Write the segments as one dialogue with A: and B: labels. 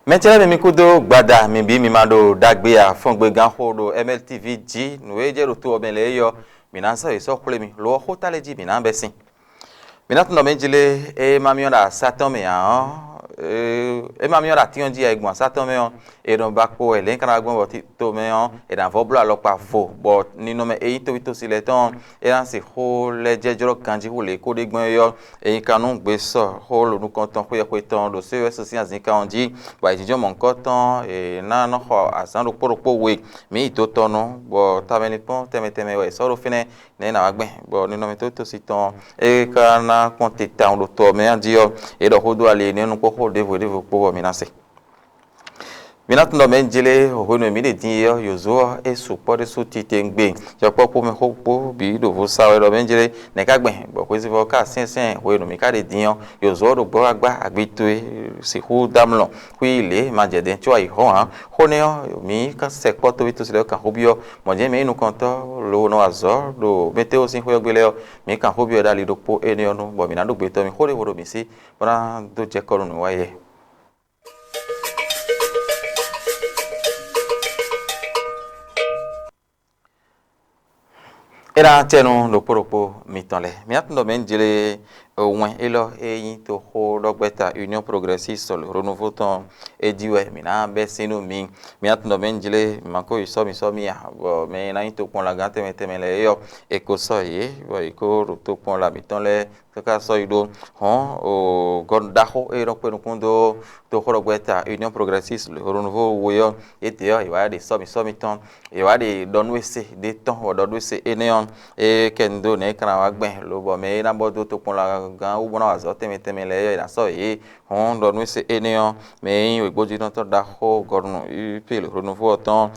A: Maintenant, mi kudo gbada mi bi mi mado dagbe a fongbe gan hodo MLTV G noe je rutu obele yo minansa eso kule mi lo hotale ji minan besin. Minat no menjile e mamionda satan me an e mamionda tionji egbon satan me on e don bako e len kana gbon boti to me on e dan voblo alopa fo but ni no me e to sileton e dan se ho le jejoro kanji ho le ko de gbon yo e kanu gbe so ho lo nu konton ko ye ko ton do se so si azin kan ji ba jijo mon konton e na no ho asan ro poropo we mi to tonu bo tameni pon teme we so ro fine ne na wagben bo ni no me to siton e kana contestar o doutor Mendio e do rodo ali ne no corro devo por minase Minato no menjile o no mi de dinho yozo e supor su titengbe jo popo me hopo bi do vo sawe do menjile ne kagben bo ko si vo ka sen o no mi ka de dinho yozo do gbo agba agbito si hu damlo kuile majede cho ai ho han ho ne mi ka se poto vito si le ka hobio mo je me no conto lo no azor do meteo sin ho gbele mi ka hobio dali do po ene no bo mi na do gbe to mi ho de wo do mi si bona do je ko no waye Era tenu lo poropo mitonle miat no menjile owen elo eyin to ho dogbeta Union Progressiste le renouveau ton ediwe mina be sinu mi miat no menjile mako so mi ya bo me na to pon la gante metemele yo ekoso ye bo iko to pon la mitonle kaka so ido hon o gondaho e ro penu kundo to ho dogbeta Union Progressiste le renouveau wo etio e wa de so mi ton e wa de donwese de ton o donwese eneon e kendo ne kana wagben lo bo me na bodo to pon la gan u bona wazo teme le ya so e hon donwese eneon me igboji don to da ho gornu pe le renouveau ton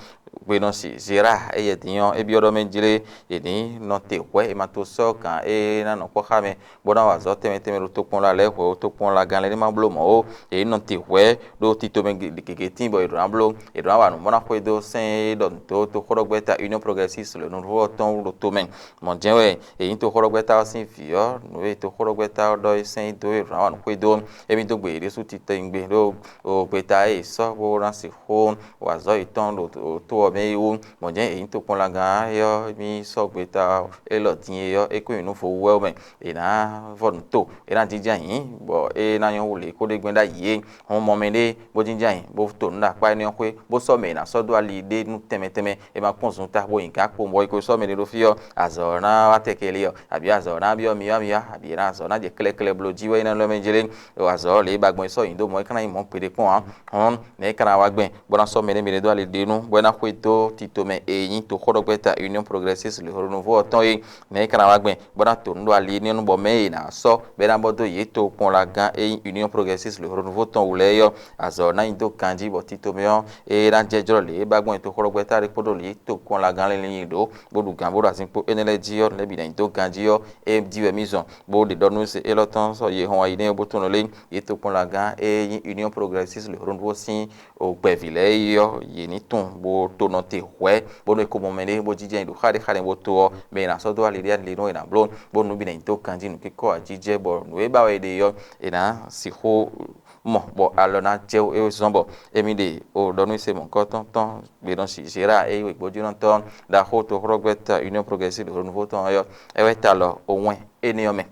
A: gbe no si zira e yedion e bi odo menjire eni no te we e ma to so kan e na no ko khame bona wazo teme lo to pon la le ho to pon la gan le ma blo mo e no te we do ti to me gegetin bo e do blo e do wa no bona ko do sen don to khorogbeta Union Progressiste le nouveau ton lo to men mon jewe e to khorogbeta sin fio no e to khorogbeta do sen do e wa no ko do e mi to gbe re su ti te ngbe do o gbeta e so bo ran si ho wazo iton lo to me yo mo je e to pon la gan yo mi so gbeta e lo tin yo e ko inu fo we men e na von to e na jinja yin bo e na yan wole ko de gbenda ye won mo me de bo jinja yin bo to nda pa ni ko bo so me na so do ali de nu teme e ma pon sun ta bo yin ka po mo ko so me de do fio azona wa tekele yo abi azona bi o mi abi na azona je kele blo jiwe na lo menjele o azo le bagbon so yin do mo kana yin mo pede pon hon ne kana wa gben bo na so me do ali de nu bo na ko to tito me eyin to khorogbeta Union Progressiste le renouveau ton e ne kana wa gben bo na to ndo ali ni nu bo me na so be na bo do ye to pon la gan e Union Progressiste le renouveau ton wule yo azona yin do kanji bo tito me on e ran jejoro le bagbon to khorogbeta re podo le to kon la gan le yin do bo du gan bo da sin po enele ji yo le bi den to ganji yo e diwe mison bo de donu se eloton so ye hon ine bo to no le ye to pon la gan e Union Progressiste le renouveau sin o gbevile yo ye ni ton bo to no te we bo no ko mo mele bo jije do khade bo to me na so do ali dia le no ina blo bo no bi den to kanji no ke ko ajije bo no e ba we de yo e na si ho mo bo alona je e zombo emi de o donu se mon ko ton be don si jera e we gboju non ton da ho to khorogbeta Union Progressiste le renouveau ton yo e we ta lo owen eniome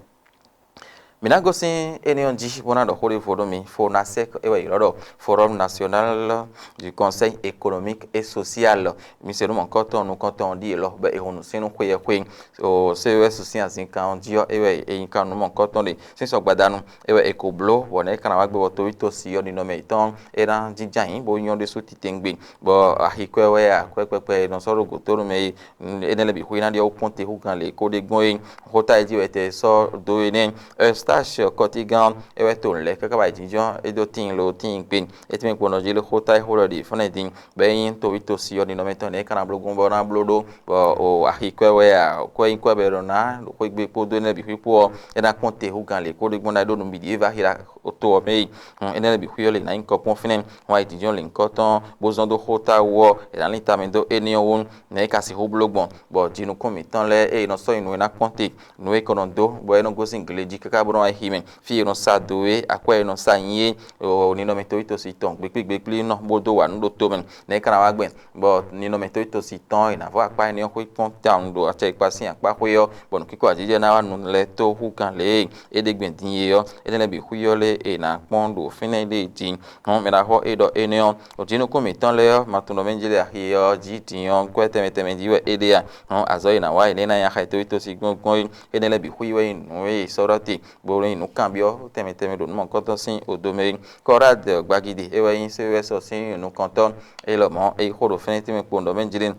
A: Minagosin enionji bona do hori fodomi fonasek ewe irodo Forum National du Conseil économique et social misenu mon koton no koton di lo be ehunu sinu kwe o CES sin asin kan dio ewe eyin kan no mon koton de sin so gbadanu ewe ekoblo bona kana wa gbe to ito si yo ni no me ton era jijan bo yon de so titengbe bo ahikwe we akwepepe no so rogo to me enele bi huina di o ponte hu kan le ko de gbon hota eji wete so do ene stage kotigan ewe to le kaka ba jijan edo tin lo tin pin etime kono jile hota holo di fonedin beyin to ito si yo ni no meton e kana blogun bo na blodo o ahikwe we ko yin kwa be rona ko gbe podo ne bi pipo e na ponte hu kan le ko de gbon na do no bi eva hira to me ene bi huyole na inko pon finen wa jijan le nkoton bozon do hota wo e na litamendo enion won ne ka si hu blogbon bo jinu komitan le e no so inu na ponte no e kono do bo e no go singleji kaka bo no ahime fi no sa doe akwa no sa yin o ni no meto ito si ton gbegbe no bodo wa ndo to men ne kana wa gben but ni no meto ito si ton ina vo apa ni ko pon down do ache ipa si apa ko yo bon kiko ajije na wa nu le to hu kan le edegben din yo edele bi hu yo le e na pon do fine de din on me da ho edo enion o jinu ko mi ton le yo matuno menjile ahi yo ji din yo ko teme ji we ede ya on azo ina wa ile na ya ha to si gon edele bi hu yo inu e sorati bo inu kan bi yo teme do mo ko to sin odome kora de gbagide e wa yin se we so sin inu kan ton e lo mo e ko do fine teme po ndo menjile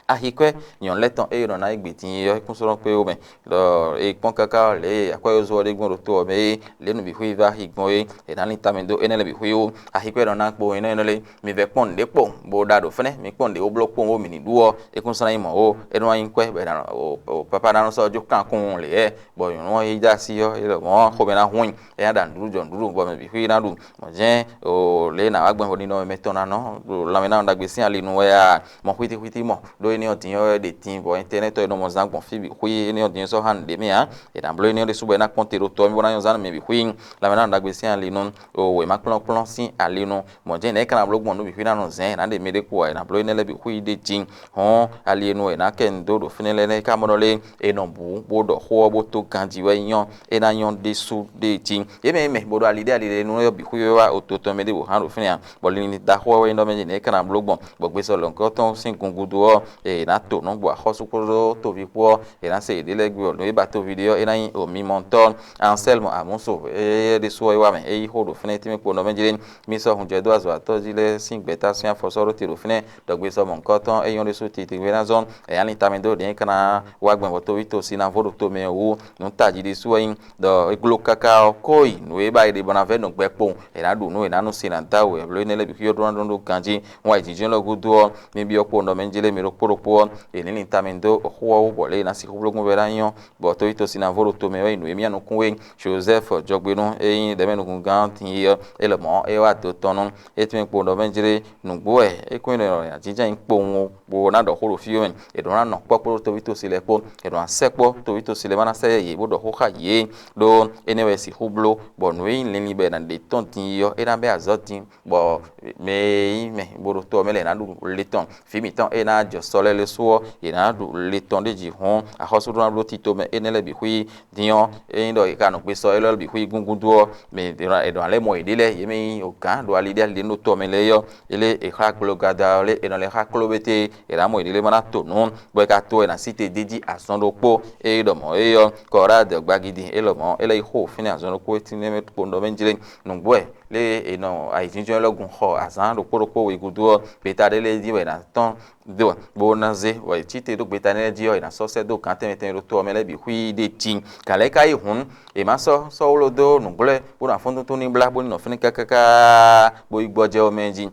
A: ahikwe nyon leton e ro na igbetin yo kun so pe o me lo e pon kaka le akwa yo zo de gbon ro to me le nu bi hu va higbon e na ni tamendo enele bi hu ahikwe ro na po ina le mi ve pon de po bo da do fene mi pon de o block po o mi ni duo e kun so na imo o e no yin kwe be na o papa na no so jo kan kun le e bo yo no yi ja si yo e lo mo ko be na hun e ya dan duru jon duru bo me bi hu na du mo je o le na wa gbon ho ni no me to na no la me na nda gbe sin ali nu ya mo huiti mo ni odinyo de tin bo internet to no mo zang bon fi bi hui ni odinyo so han de me ha e dan blo ni de sube na konte ro to mi bona yo zan me bi hui la me na ndagbe si ali no o we ma plan si ali no mo je na kana blo gbon no bi hui na no zen na de me de ko na blo ni le bi hui de tin hon ali no e na ken do do finele ne ka mo no le e no bu bo do ho bo to ganji we yan e na yan de su de tin e me bo do ali de no yo bi hui wa o to me de bo han ro finia bo ni da ho we no me ne kana blo gbon bo gbe so lo nko ton sin gungudu o e na to no gbo ahosu ko to bi po e na se de legbe no e ba to video e na yin o mi monton Anselmo Amuso e de so e wa me e ho do fene ti mi po no menjire mi so hun je do azo ato jile sin gbeta sin afo so ro ti ro fene do gbe so mo nkan ton e yon de so ti ti na zone e ani tamendo de kana wa gben bo to wi to si na vodo to me o no taji de so yin do iglo kaka ko yi no e ba de bona ve no gbe po e na do no e na no si na ta we lo ne le bi yo do kanji wa ijin lo gudo mi bi opo no menjile mi ro po e ni tamendo ho bo le na si ho blogun vera yan bo to ito si na voro to me we no emi anu kunwe Joseph jogbenu e yin de menu kun gan tin yo e lo mo e wa to tono e ti mi po do menjire nugbo e kun ro ya jinja in po won bo na do horo fi yo e do na no popo to ito si le po e do asepo to ito si le mana se ye bo do ho ka ye do anyway si ho blo bo no yin le ni be na de ton tin yo e na be azotin bo me bo to me le na du le ton fi mi ton e na jo sole le so e na du le ton de ji hon a hoso do na do ti to me enele bi hui dion e ndo e ka no pe so e lo bi hui gungun do me de ra e do ale mo ide le ye me o kan do ali de le no to me le yo ele e ha klo gada le e no le ha klo bete e ra mo ide le mana to no bo ka to e na cité deji ason do po e do mo e yo ko ra de gbagidi e lo mo ele ho fini ason do po ti ne me to ndo menjire no gbo e le e no ai tinjo logun ho asan do po we gudu beta de le di we na ton do bonaze wa chite do beta ne di o na so se do kan teme do to mele bi hui de tin kale kai hun e ma so lo do no gble bo na fon to ni bla bo no fini kaka bo igboje o menji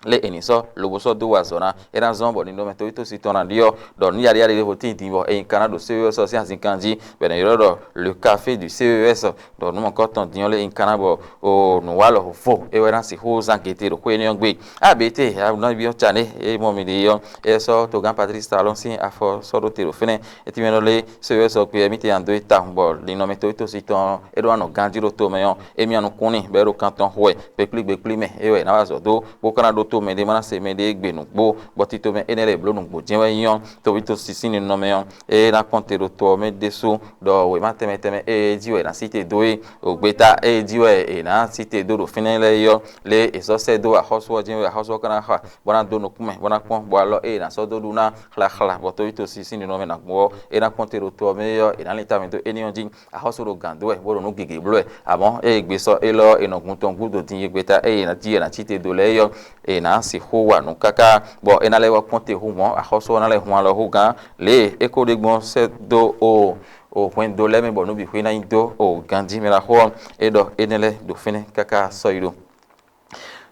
A: le eniso loboso do wazona era zombo ni no meto ito si tona dio do ni yari de hotin timbo e kana do CES so si asin kanji be na yoro le café du CES do no ko ton dion le in kana bo o no walo ho fo e wera si ho zan kete ro ko eni ogbe abete no bi o chane e mo mi de yo e so to gan Patrice Talon si afo so do tero fene e ti meno le CES o pe mi te ando eta bo ni no meto ito si ton e do no ganji ro to me yo e mi anu kuni be ro kanton ho be pli me e we na wazo do bo kana do to me de mana se me de gbenu gbo boti to me enele blo nu gbo jenwe yan to bi to sisini no me yan e na konte ro to me de so do we ma teme e jiwe na cité doe ogbeta e jiwe e na cité do ro finele yo le e so se do a hoso jenwe a hoso kana ha bona do no kume bona pon bo alo e na so do du na khla bo to bi to sisini no me na gbo e na konte ro to me yo e na leta me to enion jin a hoso ro gando e bo ro no gege blo e amo e gbe so e lo e no gun ton gudo tin yegbeta e na ji na cité do le yo e na si ho wa no kaka bo ena le wa ponte ho mo a hoso na le ho lo ho gan le e ko de gbon se do o point do le me bo no bi hu na indo o gandi me la ho e do enele do fine kaka so ido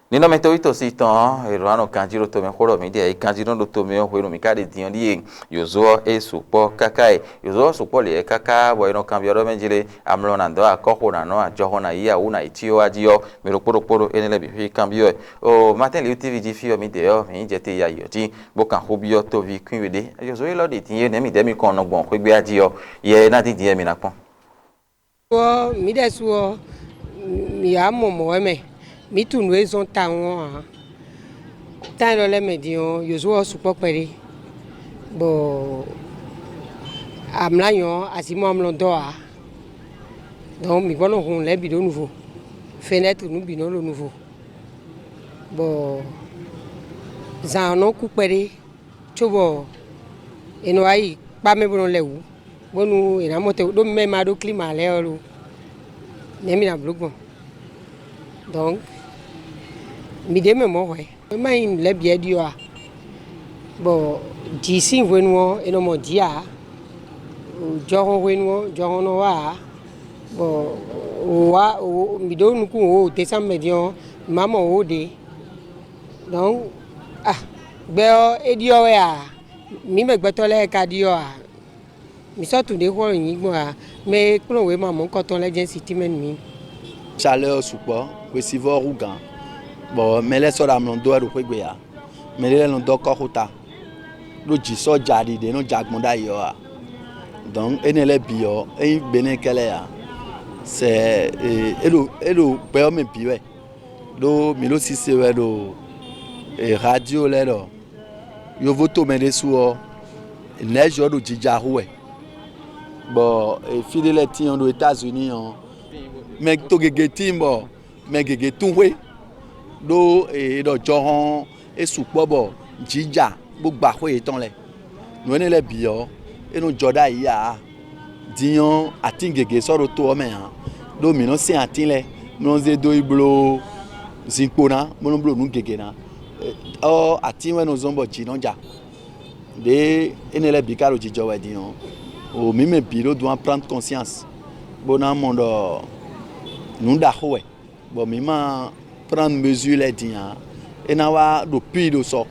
A: ni no meto ito si ton e rano kanjiro to me horo mi de kanjiro do to me ho no mi ka de dion di yozo e supo kakai yozo supo le kaka bo no cambio do menjire amlo na ndo akoko na no ajo na iya una itio adio me ro poro enele bi cambio o matin le tv di fi o mi de o mi jete ya yo ti bo kan ho bi o to vi kun wede yozo e lo de tin ye ne mi de mi kon no gbon ko gbe adio ye na di di mi na pon
B: mi des so mi amo moeme mi tu no ezon tawon tan lo le medion yo so supo pere bo amlanyo asimo amlondo a donc mi bono hun le bidon nouveau fenêtre nous bino le nouveau bon zano ku pere chobo eno ai pa me bono lewu bonu ina mote do me ma do climat le olu nemi na blogon donc mi de me mo we ma in le bie dio a bon d'ici venwo eno mo dia o joron wenwo joron no wa bon wa mi do nuku o décembre medion maman o de donc gbeo edio ya mi me gbetole ka dio a mi so tun de ko yin gbon a me klo we maman ko ton legend men mi
C: chaleur supo we sivo rugan bon me le so da mlondo e ro pe gbe ya me le londo ko huta lo ji so jadi de no jagbon da yo a donc enele bio e bene kele ya c'est elo pe me biwe do mi lo si se we do radio le do yo voto me de suo neige do jija huwe bon file le ti on do États-Unis on me to gege timbo me gege tunwe do do joron e supo bo jija gbogba ho etan le no ne le bio e no joda ya dion atin gege soro to o me han do mi no se atin le no ze do iblo zinkona mo no blo nu gege na o atin we no zombo ji no ja de ene le bikaro ji jowe dion o mi me biro doit prendre conscience bona mondo nu da ho we bo mi ma prendre mesure le dian e na wa do pi do so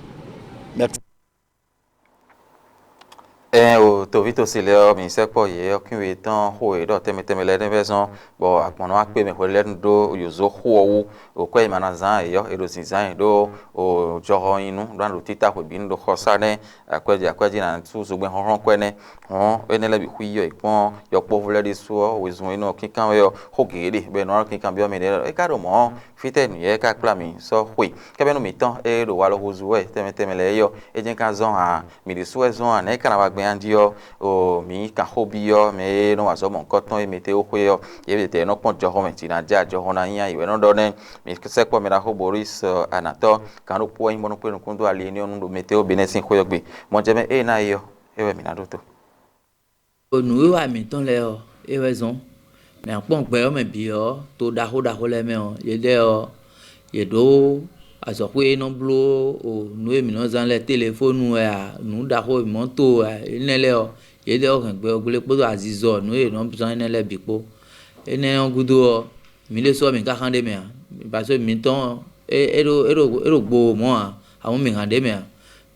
C: merci.
A: O tovito sileo mi sepo ye kin we tan ho e do teme le den beson bo akpono akpe me ho le do yozo ho o ko e manazan e yo e do sinzan do o joho inu do ando tita ko bin do khosane akwaji na tu so gbe honron kwene hon enele bi huyo ipon yo po vle de so we zun inu kin kan yo ho gede be no kin kan bi o me de e ka do mo fite ni e ka kla mi so hui ke be no mi tan e do wa lo hozu e teme le yo e jen kan zon a mi de so e zon a na kana ba gbe andio o mi kan hobi yo me no wa so mon koton e mete o hwe yo e te no pon joho me ti na ja joho na yan iwe no do ne mi se po mi ra ho Boris anato kan ro po yin mo no pe no kun do ale ni onu do mete o benesin hwe yo gbe mo je me e na yo e we mi na do to
D: o nu wa mi ton le o e we zon me pon gbe o me bi o to da ho le me o ye de o ye do aso pe no blo o nu e mi no zan le telephone a nu da ho mo to nele o ye de o kan gbe o gbe po azizo nu e no zan nele bi po ene on gudo o mi le so mi ka kan de me ba so mi ton ero gbo mo àwọn mi kan de me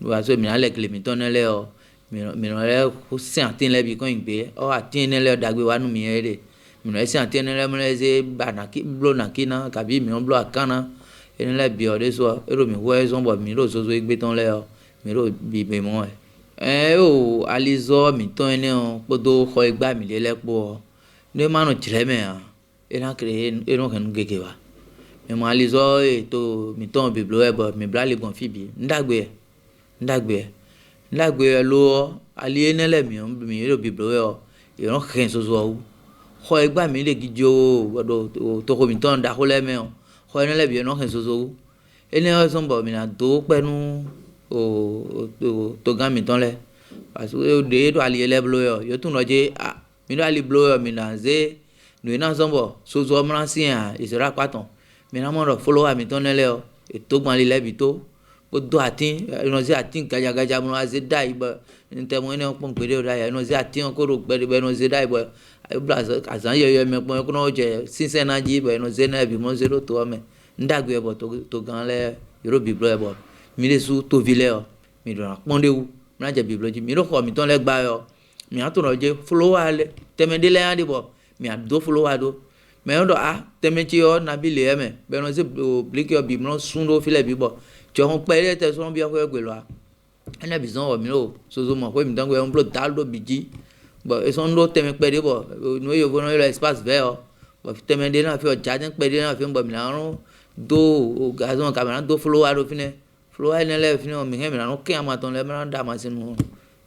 D: ba so mi na le kle mi ton nele o mi no le ko se atin le bi kon gbe o atin nele dagbe wa nu mi ere mi no se atin nele mo le se ba na ki blo na ki na ka bi mi on blo akana ene le bi o de so ero mi wo ezon bo mi ro so egbe ton le o mi ro bi be mo o alizo mi ton ene o podo ko igba mi le lepo ne ma no jire me a ena kre eno kan gege wa me mo alizo e to mi ton bi blo e bo mi bla le gon fi bi ndagbe lo ali ene le mi ro bi blo e o ero kan so so ko igba mi le gijo do to ko mi ton da ko le me o ko ene le bi no kan so so ene o so bo mi na do penu o to gan mi ton le parce que de to ali le blo yo tun lo je mi do ali blo yo mi na ze no ina so bo so so mo si an isera paton mi na mo ro follow mi ton le o e to gban le bi to o do atin no ze atin gaja mo ze dai bo nte mo ene pon pe de da ya no ze atin ko ro pe be no ze dai bo azan ye me pon ko no je sinse na ji bo no ze na bi mo ze ro to me ndagbe bo to gan le ro bi blo bo mi le su to vile o mi do pon de wu na je bi blo ji mi ro ko mi ton le gba yo mi a to no je follow ale teme de le andi bo mi a do follow do me ndo teme ti o na bi le me be no ze blink yo bi mo sun do file bi bo jo hon pe le te so bi o ko gbe lo ene bi zon o mi ro so mo ko mi dan gbe on blo dal do bi ji bon ils sont no teme pede bon no yo bon le espace vert bon teme de na fi o jardin pede na fi bon mi na ron do gazon camera do flow ado fine flow ene le fine o mi he mi na no ke amaton le mi na da masinu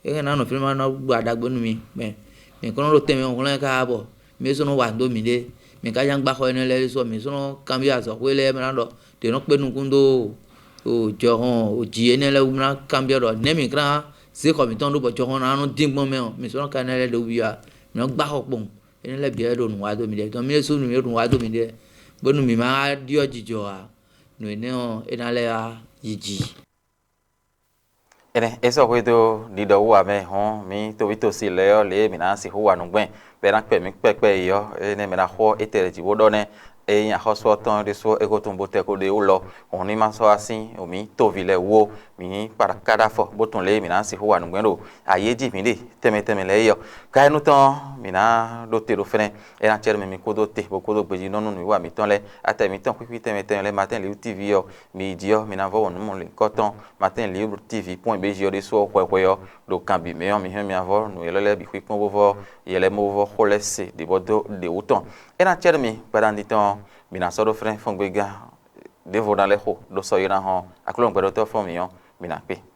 D: e na no fi ma na gbadagbo nu mi me mi kono lo teme on le ka bo mi so no wa do mi de mi ka yang gba ko ene le so mi so no cambia so ko le mi na do de no pe nu kundo o joron o ji ene le mi na cambia do ne mi kra c'est comme tant d'autres gens on a un dingue mais sur le canal de Ouia non barre bon et la bière de nous a dominé donc mais sur nous nous a dominé bon nous m'a dit au jijoa nous néon et dans l'air yiji
A: ene eso huedo di do wa me hon mi to vito si leo le mina si huwa no gben be na pe mi pepe yo ene me na ho etere ji wodo ne e ya hoso ton de so e ko ton bote ko de ulo oni ma so asin o mi to vile wo mi para kada fo boton le mina si huwa no gben do ayeji mi de teme le yo ka enu ton mina do te do fene e na chere mi ko do te bo ko do gbeji no nu wa mi ton le ate mi ton pipi teme le matin le tv yo mi di yo mi na vo no mo le koton matin libre tv.bg de so ko yo do kambi me mi he mi avor no ele bi kwipon bovo yele movo holese de bodo de uton e na chere mi padandi ton mina so do fren fongbega de vo dans les ho do so yina ho aklon gbedo to fo mi yo mina pe